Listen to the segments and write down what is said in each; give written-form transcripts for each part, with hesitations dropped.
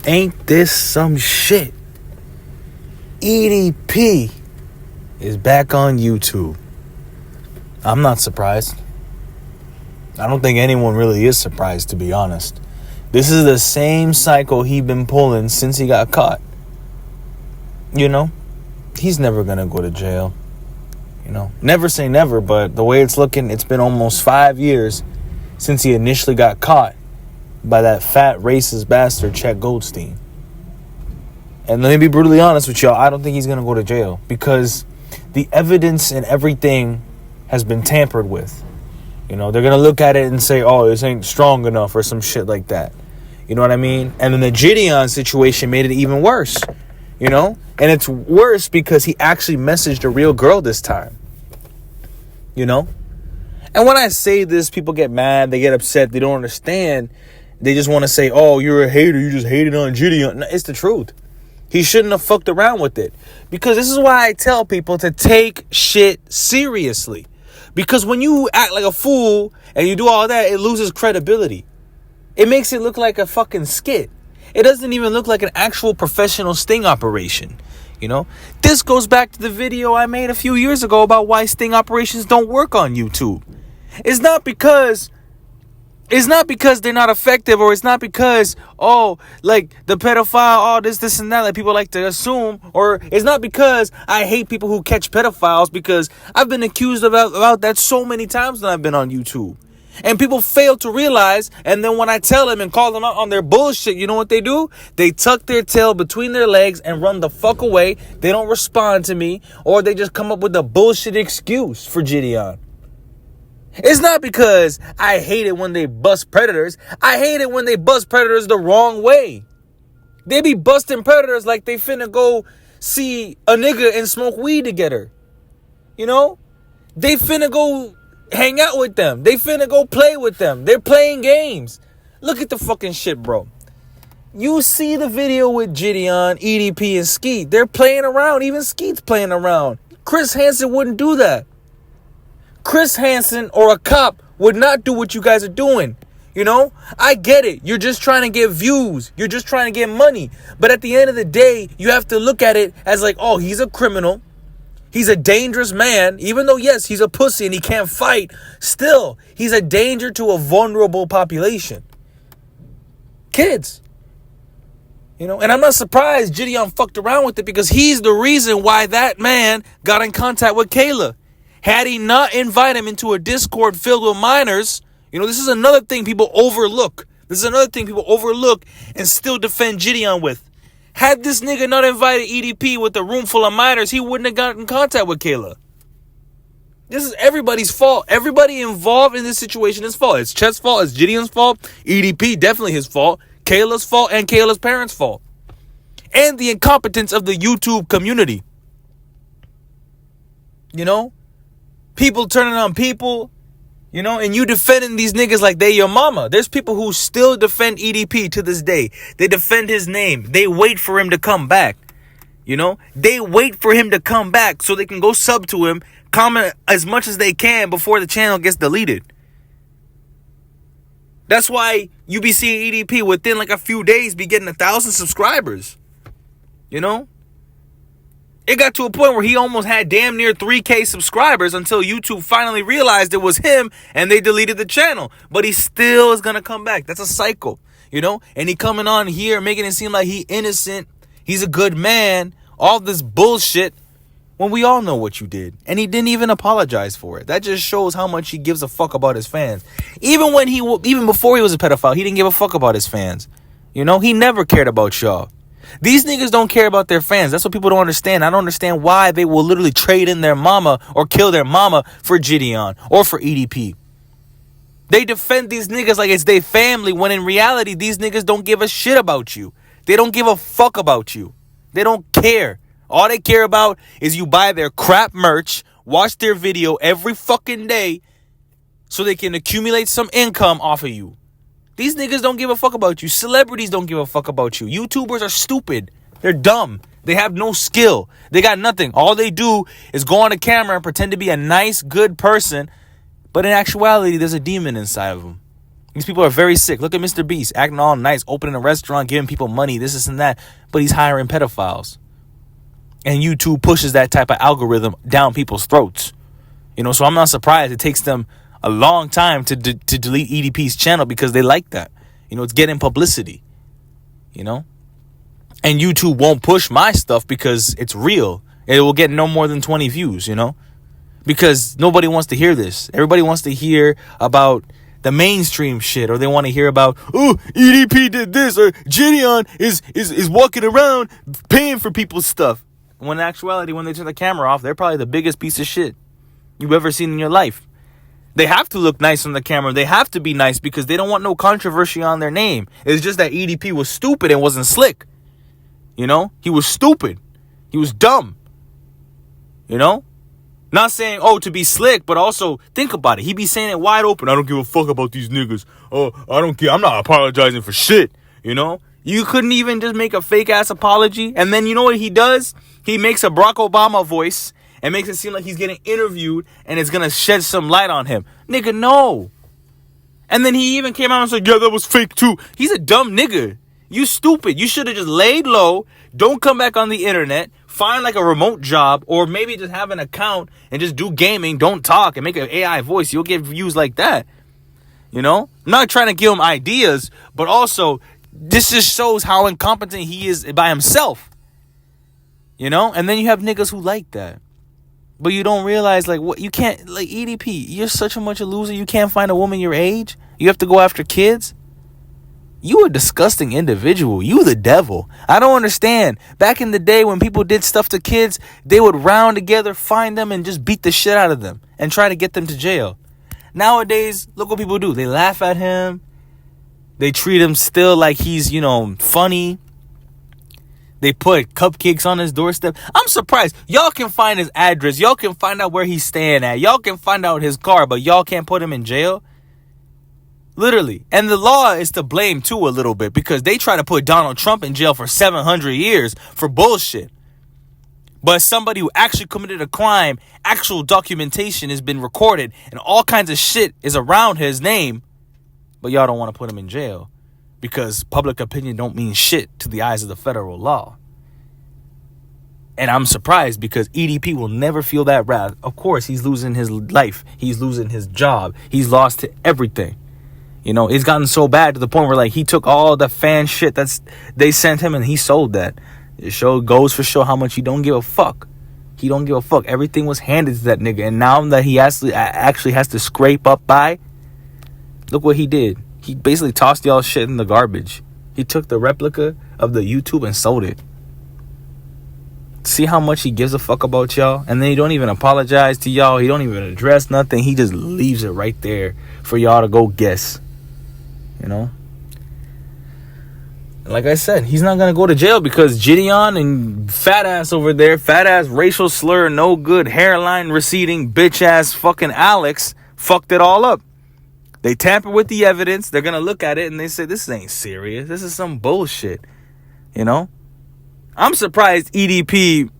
Ain't this some shit? EDP is back on YouTube. I'm not surprised. I don't think anyone really is surprised, to be honest. This is the same cycle he's been pulling since he got caught. You know, he's never going to go to jail. You know, never say never, but the way it's looking, it's been almost 5 years since he initially got caught by that fat racist bastard Chet Goldstein. And let me be brutally honest with y'all, I don't think he's going to go to jail because the evidence and everything has been tampered with. You know, they're going to look at it and say, oh, this ain't strong enough or some shit like that. You know what I mean? And then the Gideon situation made it even worse. You know? And it's worse because he actually messaged a real girl this time. You know? And when I say this, people get mad. They get upset. They don't understand. They just want to say, oh, you're a hater. You just hated on Gideon. No, it's the truth. He shouldn't have fucked around with it. Because this is why I tell people to take shit seriously. Because when you act like a fool and you do all that, it loses credibility. It makes it look like a fucking skit. It doesn't even look like an actual professional sting operation. You know, this goes back to the video I made a few years ago about why sting operations don't work on YouTube. It's not because they're not effective, or it's not because, oh, like the pedophile, oh, this and that, like people like to assume, or it's not because I hate people who catch pedophiles, because I've been accused about that so many times when I've been on YouTube. And people fail to realize, and then when I tell them and call them out on their bullshit, you know what they do? They tuck their tail between their legs and run the fuck away. They don't respond to me, or they just come up with a bullshit excuse for Gideon. It's not because I hate it when they bust predators. I hate it when they bust predators the wrong way. They be busting predators like they finna go see a nigga and smoke weed together. You know? They finna go hang out with them. They finna go play with them. They're playing games. Look at the fucking shit, bro. You see the video with Gideon, EDP, and Skeet. They're playing around. Even Skeet's playing around. Chris Hansen wouldn't do that. Chris Hansen or a cop would not do what you guys are doing. You know, I get it. You're just trying to get views. You're just trying to get money. But at the end of the day, you have to look at it as like, oh, he's a criminal. He's a dangerous man. Even though, yes, he's a pussy and he can't fight. Still, he's a danger to a vulnerable population. Kids. You know, and I'm not surprised Gideon fucked around with it, because he's the reason why that man got in contact with Kayla. Had he not invited him into a Discord filled with minors, you know, this is another thing people overlook. This is another thing people overlook and still defend Gideon with. Had this nigga not invited EDP with a room full of minors, he wouldn't have gotten in contact with Kayla. This is everybody's fault. Everybody involved in this situation is fault. It's Chet's fault. It's Gideon's fault. EDP, definitely his fault. Kayla's fault and Kayla's parents' fault. And the incompetence of the YouTube community. You know? People turning on people, you know, and you defending these niggas like they your mama. There's people who still defend EDP to this day. They defend his name. They wait for him to come back. You know, they wait for him to come back so they can go sub to him, comment as much as they can before the channel gets deleted. That's why you be seeing EDP within like a few days be getting 1,000 subscribers. You know? It got to a point where he almost had damn near 3K subscribers until YouTube finally realized it was him and they deleted the channel. But he still is going to come back. That's a cycle, you know? And he coming on here making it seem like he innocent. He's a good man. All this bullshit when we all know what you did. And he didn't even apologize for it. That just shows how much he gives a fuck about his fans. Even before he was a pedophile, he didn't give a fuck about his fans. You know, he never cared about y'all. These niggas don't care about their fans. That's what people don't understand. I don't understand why they will literally trade in their mama or kill their mama for Gideon or for EDP. They defend these niggas like it's their family, when in reality, these niggas don't give a shit about you. They don't give a fuck about you. They don't care. All they care about is you buy their crap merch, watch their video every fucking day so they can accumulate some income off of you. These niggas don't give a fuck about you. Celebrities don't give a fuck about you. YouTubers are stupid. They're dumb. They have no skill. They got nothing. All they do is go on a camera and pretend to be a nice, good person. But in actuality, there's a demon inside of them. These people are very sick. Look at Mr. Beast acting all nice, opening a restaurant, giving people money, this and that. But he's hiring pedophiles. And YouTube pushes that type of algorithm down people's throats. So I'm not surprised it takes them a long time to delete EDP's channel because they like that. It's getting publicity. And YouTube won't push my stuff because it's real. It will get no more than 20 views, because nobody wants to hear this. Everybody wants to hear about the mainstream shit, or they want to hear about, oh, EDP did this, or Gideon is walking around paying for people's stuff. When in actuality, when they turn the camera off, they're probably the biggest piece of shit you've ever seen in your life. They have to look nice on the camera. They have to be nice because they don't want no controversy on their name. It's just that EDP was stupid and wasn't slick. He was stupid. He was dumb. Not saying, to be slick, but also think about it. He be saying it wide open. I don't give a fuck about these niggas. Oh, I don't care. I'm not apologizing for shit. You couldn't even just make a fake ass apology. And then you know what he does? He makes a Barack Obama voice and makes it seem like he's getting interviewed and it's going to shed some light on him. Nigga, no. And then he even came out and said, yeah, that was fake too. He's a dumb nigga. You stupid. You should have just laid low. Don't come back on the internet. Find like a remote job, or maybe just have an account and just do gaming. Don't talk and make an AI voice. You'll get views like that. I'm not trying to give him ideas, but also this just shows how incompetent he is by himself. And then you have niggas who like that. But you don't realize, what you can't, EDP, you're such a much a loser. You can't find a woman your age. You have to go after kids. You a disgusting individual. You the devil. I don't understand. Back in the day when people did stuff to kids, they would round together, find them, and just beat the shit out of them and try to get them to jail. Nowadays, look what people do. They laugh at him. They treat him still like he's, funny. They put cupcakes on his doorstep. I'm surprised. Y'all can find his address. Y'all can find out where he's staying at. Y'all can find out his car, but y'all can't put him in jail. Literally. And the law is to blame too a little bit because they try to put Donald Trump in jail for 700 years for bullshit. But somebody who actually committed a crime, actual documentation has been recorded and all kinds of shit is around his name. But y'all don't want to put him in jail because public opinion don't mean shit to the eyes of the federal law. And I'm surprised because EDP will never feel that wrath. Of course, he's losing his life. He's losing his job. He's lost everything. It's gotten so bad to the point where he took all the fan shit they sent him and he sold that. It goes for show how much he don't give a fuck. He don't give a fuck. Everything was handed to that nigga. And now that he actually has to scrape up by, look what he did. He basically tossed y'all shit in the garbage. He took the replica of the YouTube and sold it. See how much he gives a fuck about y'all? And then he don't even apologize to y'all. He don't even address nothing. He just leaves it right there for y'all to go guess. Like I said, he's not going to go to jail because Gideon and fat ass over there, fat ass racial slur, no good, hairline receding, bitch ass fucking Alex fucked it all up. They tamper with the evidence. They're going to look at it and they say, this ain't serious. This is some bullshit. I'm surprised EDP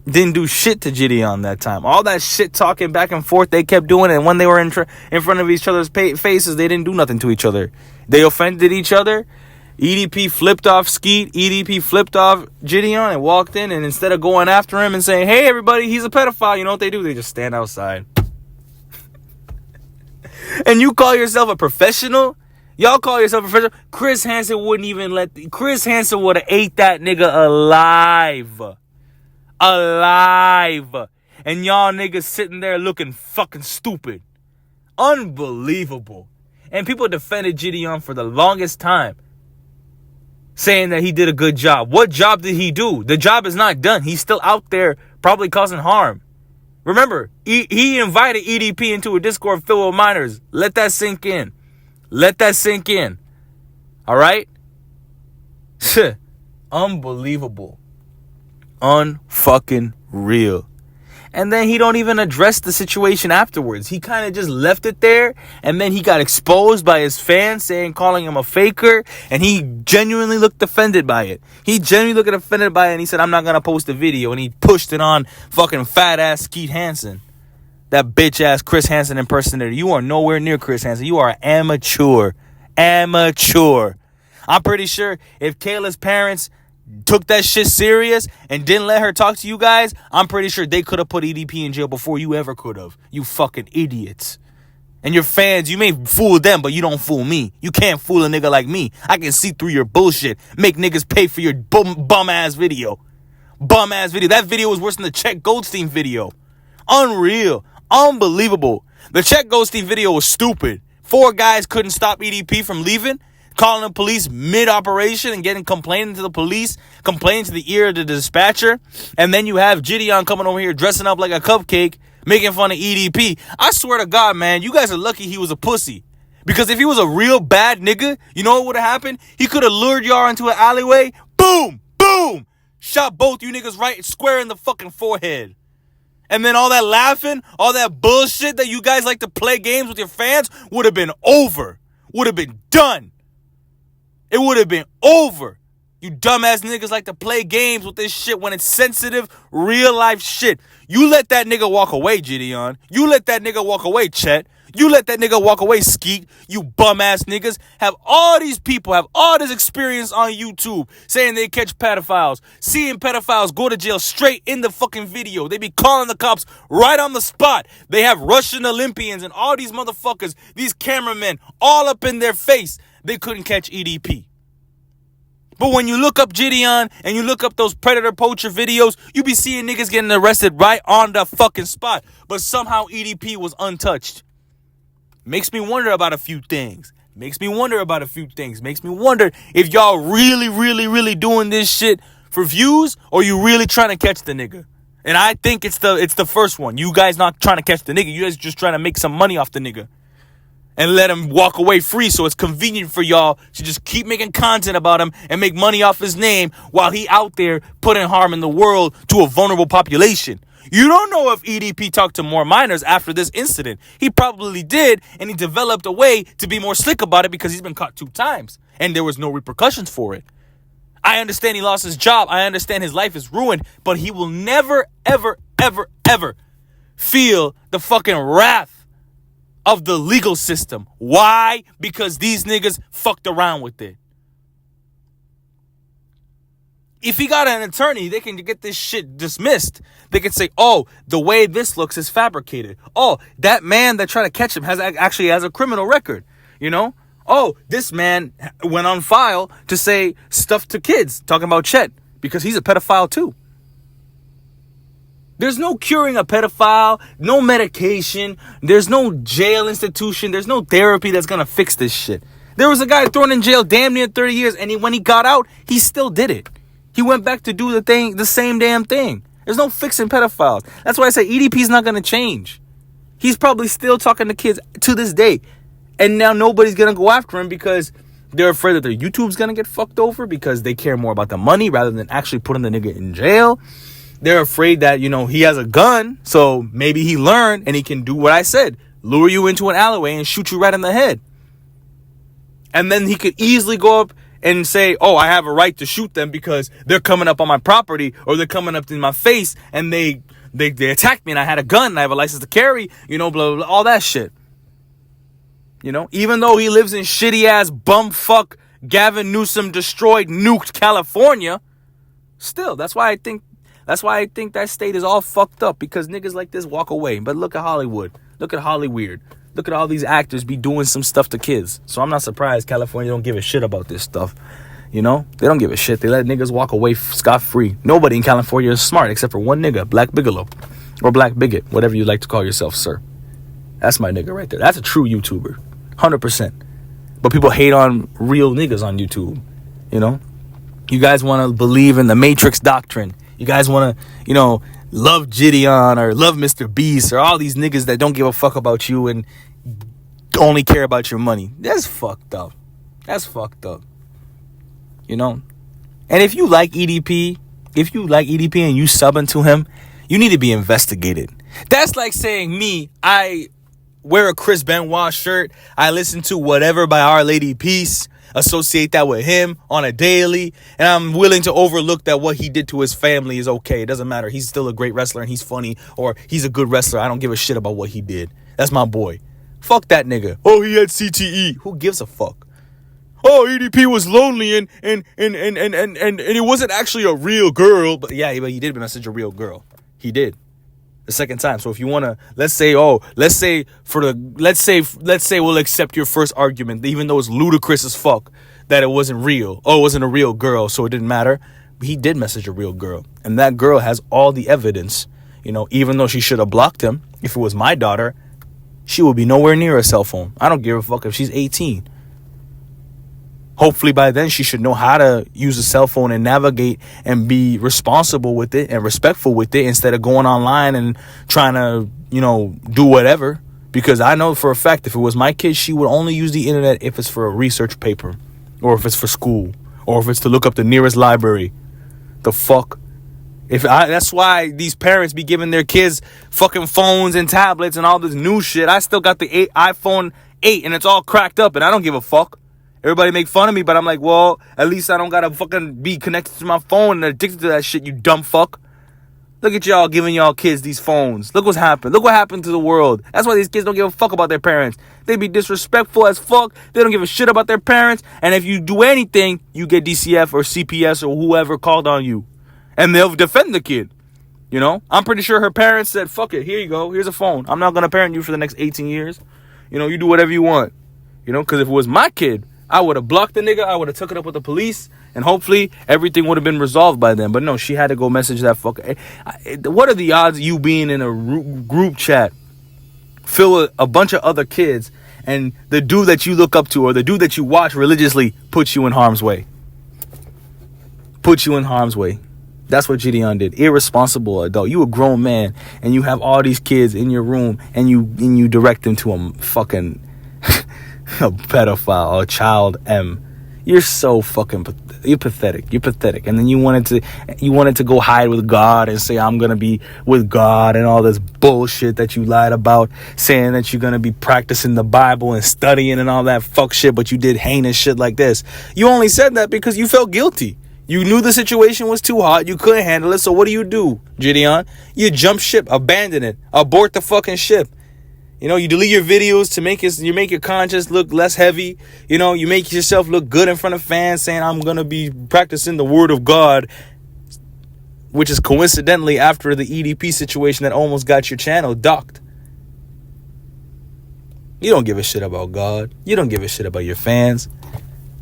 didn't do shit to Gideon that time. All that shit talking back and forth they kept doing, and when they were in front of each other's faces, they didn't do nothing to each other. They offended each other. EDP flipped off Skeet. EDP flipped off Gideon and walked in, and instead of going after him and saying, hey, everybody, he's a pedophile, you know what they do? They just stand outside. And you call yourself a professional? Y'all call yourself a professional? Chris Hansen wouldn't even Chris Hansen would have ate that nigga alive. Alive. And y'all niggas sitting there looking fucking stupid. Unbelievable. And people defended Gideon for the longest time, saying that he did a good job. What job did he do? The job is not done. He's still out there probably causing harm. Remember, he invited EDP into a Discord filled with minors. Let that sink in. Let that sink in. All right? Unbelievable. Unfucking real. And then he don't even address the situation afterwards. He kind of just left it there. And then he got exposed by his fans calling him a faker. And he genuinely looked offended by it. And he said, I'm not going to post a video. And he pushed it on fucking fat ass Skeet Hansen. That bitch ass Chris Hansen impersonator. You are nowhere near Chris Hansen. You are amateur. Amateur. I'm pretty sure if Kayla's parents took that shit serious and didn't let her talk to you guys, I'm pretty sure they could have put EDP in jail before you ever could have. You fucking idiots. And your fans, you may fool them, but you don't fool me. You can't fool a nigga like me. I can see through your bullshit. Make niggas pay for your bum ass video. Bum ass video. That video was worse than the Chet Goldstein video. Unreal. Unbelievable. The Chet Goldstein video was stupid. 4 guys couldn't stop EDP from leaving, calling the police mid-operation and complaining to the police, complaining to the ear of the dispatcher. And then you have Gideon coming over here dressing up like a cupcake, making fun of EDP. I swear to God, man, you guys are lucky he was a pussy. Because if he was a real bad nigga, you know what would have happened? He could have lured y'all into an alleyway. Boom, boom. Shot both you niggas right square in the fucking forehead. And then all that laughing, all that bullshit that you guys like to play games with your fans would have been over. Would have been done. It would have been over. You dumbass niggas like to play games with this shit when it's sensitive, real life shit. You let that nigga walk away, Gideon. You let that nigga walk away, Chet. You let that nigga walk away, Skeet. You bum ass niggas. Have all these people have all this experience on YouTube saying they catch pedophiles. Seeing pedophiles go to jail straight in the fucking video. They be calling the cops right on the spot. They have Russian Olympians and all these motherfuckers, these cameramen, all up in their face. They couldn't catch EDP. But when you look up Gideon and you look up those predator poacher videos, you be seeing niggas getting arrested right on the fucking spot. But somehow EDP was untouched. Makes me wonder about a few things. Makes me wonder if y'all really doing this shit for views, or you really trying to catch the nigga. And I think it's the first one. You guys not trying to catch the nigga. You guys just trying to make some money off the nigga. And let him walk away free, so it's convenient for y'all to just keep making content about him and make money off his name while he out there putting harm in the world to a vulnerable population. You don't know if EDP talked to more minors after this incident. He probably did, and he developed a way to be more slick about it because he's been caught 2 times, and there was no repercussions for it. I understand he lost his job. I understand his life is ruined, but he will never, ever feel the fucking wrath of the legal system. Why? Because these niggas fucked around with it. If he got an attorney, they can get this shit dismissed. They can say, oh, the way this looks is fabricated. Oh, that man that tried to catch him actually has a criminal record. You know? Oh, this man went on file to say stuff to kids, talking about Chet, because he's a pedophile too. There's no curing a pedophile, no medication, there's no jail institution, there's no therapy that's gonna fix this shit. There was a guy thrown in jail damn near 30 years, and when he got out, he still did it. He went back to do the same damn thing. There's no fixing pedophiles. That's why I say EDP's not gonna change. He's probably still talking to kids to this day. And now nobody's gonna go after him because they're afraid that their YouTube's gonna get fucked over because they care more about the money rather than actually putting the nigga in jail. They're afraid that, he has a gun, so maybe he learned and he can do what I said, lure you into an alleyway and shoot you right in the head. And then he could easily go up and say, oh, I have a right to shoot them because they're coming up on my property or they're coming up in my face and they attacked me and I had a gun and I have a license to carry, blah, blah, blah, all that shit. Even though he lives in shitty ass bumfuck Gavin Newsom destroyed, nuked California, still, that's why I think that state is all fucked up because niggas like this walk away. But look at Hollywood. Look at Hollyweird. Look at all these actors be doing some stuff to kids. So I'm not surprised California don't give a shit about this stuff. They don't give a shit. They let niggas walk away scot-free. Nobody in California is smart except for one nigga, Black Bigelow. Or Black Bigot, whatever you like to call yourself, sir. That's my nigga right there. That's a true YouTuber. 100%. But people hate on real niggas on YouTube. You guys want to believe in the Matrix doctrine. You guys want to, love Gideon or love Mr. Beast or all these niggas that don't give a fuck about you and only care about your money. That's fucked up. And if you like EDP, and you subbing to him, you need to be investigated. That's like saying me, I wear a Chris Benoit shirt. I listen to whatever by Our Lady Peace. associate that with him on a daily. And I'm willing to overlook that what he did to his family is okay. It doesn't matter. He's still a great wrestler and he's funny, or he's a good wrestler. I don't give a shit about what he did. That's my boy. Fuck that nigga. Oh, he had CTE. Who gives a fuck? Oh, EDP was lonely and it wasn't actually a real girl. But yeah, but he did message a real girl. He did. The second time. So if you want to, let's say we'll accept your first argument, even though it's ludicrous as fuck that it wasn't real. Oh, it wasn't a real girl, so it didn't matter. But he did message a real girl. And that girl has all the evidence. You know, even though she should have blocked him, if it was my daughter, she would be nowhere near a cell phone. I don't give a fuck if she's 18. Hopefully by then she should know how to use a cell phone and navigate and be responsible with it and respectful with it, instead of going online and trying to, do whatever. Because I know for a fact if it was my kid, she would only use the internet if it's for a research paper, or if it's for school, or if it's to look up the nearest library. The fuck? That's why these parents be giving their kids fucking phones and tablets and all this new shit. I still got the iPhone 8 and it's all cracked up and I don't give a fuck. Everybody make fun of me, but I'm like, well, at least I don't gotta fucking be connected to my phone and addicted to that shit, you dumb fuck. Look at y'all giving y'all kids these phones. Look what's happened. Look what happened to the world. That's why these kids don't give a fuck about their parents. They be disrespectful as fuck. They don't give a shit about their parents. And if you do anything, you get DCF or CPS or whoever called on you. And they'll defend the kid. I'm pretty sure her parents said, fuck it, here you go. Here's a phone. I'm not gonna parent you for the next 18 years. You do whatever you want. Because if it was my kid, I would have blocked the nigga. I would have took it up with the police. And hopefully everything would have been resolved by then. But no, she had to go message that fucker. What are the odds of you being in a group chat filled with a bunch of other kids, and the dude that you look up to or the dude that you watch religiously puts you in harm's way? Puts you in harm's way. That's what Gideon did. Irresponsible adult. You a grown man and you have all these kids in your room and you direct them to a fucking a pedophile, a child M. You're so fucking you're pathetic. You're pathetic. And then you wanted to go hide with God and say I'm gonna be with God and all this bullshit that you lied about, saying that you're gonna be practicing the Bible and studying and all that fuck shit, but you did heinous shit like this. You only said that because you felt guilty. You knew the situation was too hot. You couldn't handle it. So what do, Gideon? You jump ship, abandon it, abort the fucking ship. You delete your videos to make your conscience look less heavy. You make yourself look good in front of fans, saying I'm going to be practicing the word of God, which is coincidentally after the EDP situation that almost got your channel docked. You don't give a shit about God. You don't give a shit about your fans.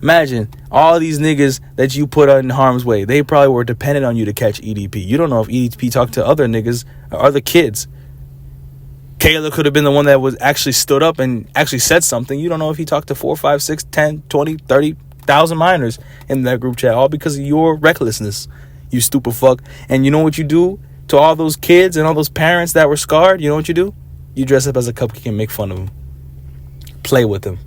Imagine all these niggas that you put in harm's way. They probably were dependent on you to catch EDP. You don't know if EDP talked to other niggas or other kids. Kayla could have been the one that was actually stood up and actually said something. You don't know if he talked to 4, 5, 6, 10, 20, 30,000 minors in that group chat, all because of your recklessness, you stupid fuck. And you know what you do to all those kids and all those parents that were scarred? You know what you do? You dress up as a cupcake and make fun of them. Play with them.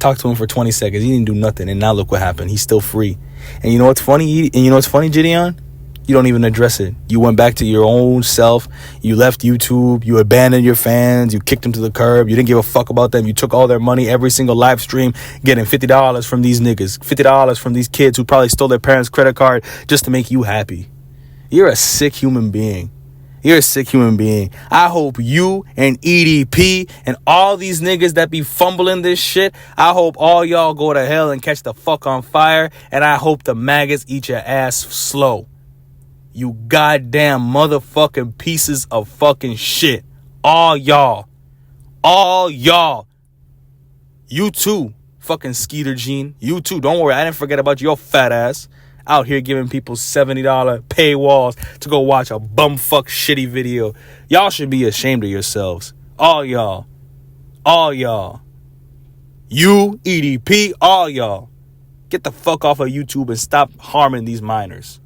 Talk to him for 20 seconds. He didn't do nothing. And now look what happened. He's still free. And you know what's funny? Gideon? You don't even address it. You went back to your own self. You left YouTube. You abandoned your fans. You kicked them to the curb. You didn't give a fuck about them. You took all their money, every single live stream, getting $50 from these niggas, $50 from these kids who probably stole their parents' credit card just to make you happy. You're a sick human being. You're a sick human being. I hope you and EDP and all these niggas that be fumbling this shit, I hope all y'all go to hell and catch the fuck on fire. And I hope the maggots eat your ass slow. You goddamn motherfucking pieces of fucking shit. All y'all. All y'all. You too, fucking Skeeter Gene. You too. Don't worry, I didn't forget about your fat ass. Out here giving people $70 paywalls to go watch a bumfuck shitty video. Y'all should be ashamed of yourselves. All y'all. All y'all. You, EDP, all y'all. Get the fuck off of YouTube and stop harming these minors.